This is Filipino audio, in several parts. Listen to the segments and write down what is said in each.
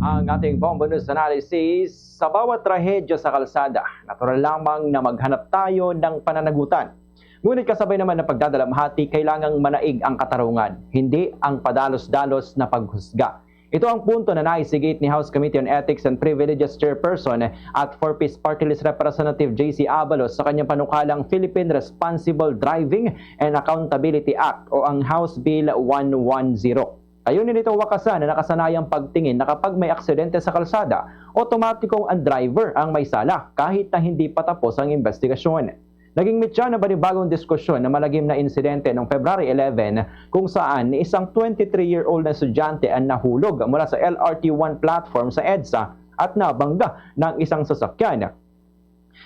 Ang ating bonus analysis, sa bawat trahedya sa kalsada, natural lamang na maghanap tayo ng pananagutan. Ngunit kasabay naman ng pagdadalamhati, kailangang manaig ang katarungan, hindi ang padalos-dalos na paghusga. Ito ang punto na naisigit ni House Committee on Ethics and Privileges Chairperson at 4-piece Party List Representative JC Abalos sa kanyang panukalang Philippine Responsible Driving and Accountability Act o ang House Bill 110. Ayunin nitong wakasan na nakasanayang pagtingin na kapag may aksidente sa kalsada, otomatikong ang driver ang may sala kahit na hindi pa tapos ang investigasyon. Naging mitya na banibagong diskusyon na malagim na insidente noong February 11 kung saan isang 23-year-old na estudyante ang nahulog mula sa LRT1 platform sa EDSA at nabangga ng isang sasakyan.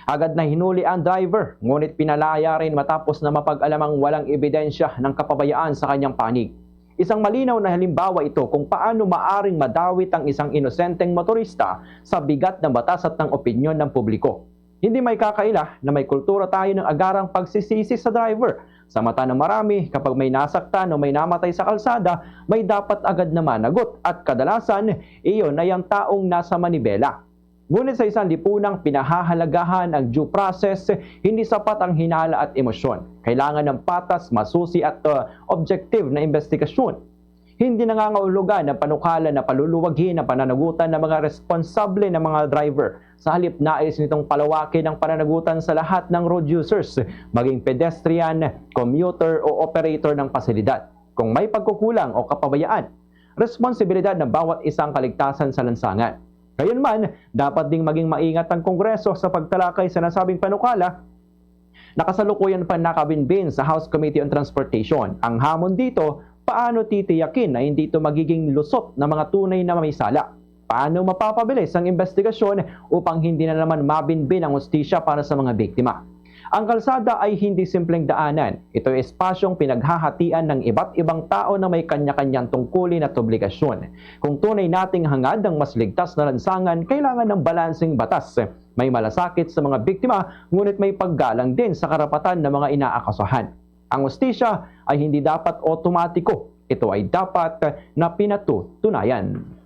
Agad na hinuli ang driver, ngunit pinalaya rin matapos na mapag-alamang walang ebidensya ng kapabayaan sa kanyang panig. Isang malinaw na halimbawa ito kung paano maaring madawit ang isang inosenteng motorista sa bigat ng batas at ng opinyon ng publiko. Hindi may kakaila na may kultura tayo ng agarang pagsisisi sa driver. Sa mata ng marami, kapag may nasaktan o may namatay sa kalsada, may dapat agad na managot at kadalasan, iyon ay ang taong nasa manibela. Ngunit sa isang lipunang pinahahalagahan ang due process, hindi sapat ang hinala at emosyon. Kailangan ng patas, masusi at objective na investigasyon. Hindi nangangahulugan ng panukala na paluluwaghin ang pananagutan ng mga responsable na mga driver. Sa halip nais nitong palawakin ang pananagutan sa lahat ng road users, maging pedestrian, commuter o operator ng pasilidad. Kung may pagkukulang o kapabayaan, responsibilidad ng bawat isang kaligtasan sa lansangan. Gayunman, dapat ding maging maingat ang Kongreso sa pagtalakay sa nasabing panukala na kasalukuyan pa nakabinbin sa House Committee on Transportation. Ang hamon dito, paano titiyakin na hindi ito magiging lusot ng mga tunay na may sala? Paano mapapabilis ang investigasyon upang hindi na naman mabinbin ang hustisya para sa mga biktima? Ang kalsada ay hindi simpleng daanan. Ito ay espasyong pinaghahatian ng iba't ibang tao na may kanya-kanyang tungkulin at obligasyon. Kung tunay nating hangad ang mas ligtas na lansangan, kailangan ng balanseng batas. May malasakit sa mga biktima, ngunit may paggalang din sa karapatan ng mga inaakasahan. Ang hustisya ay hindi dapat otomatiko. Ito ay dapat na pinatutunayan.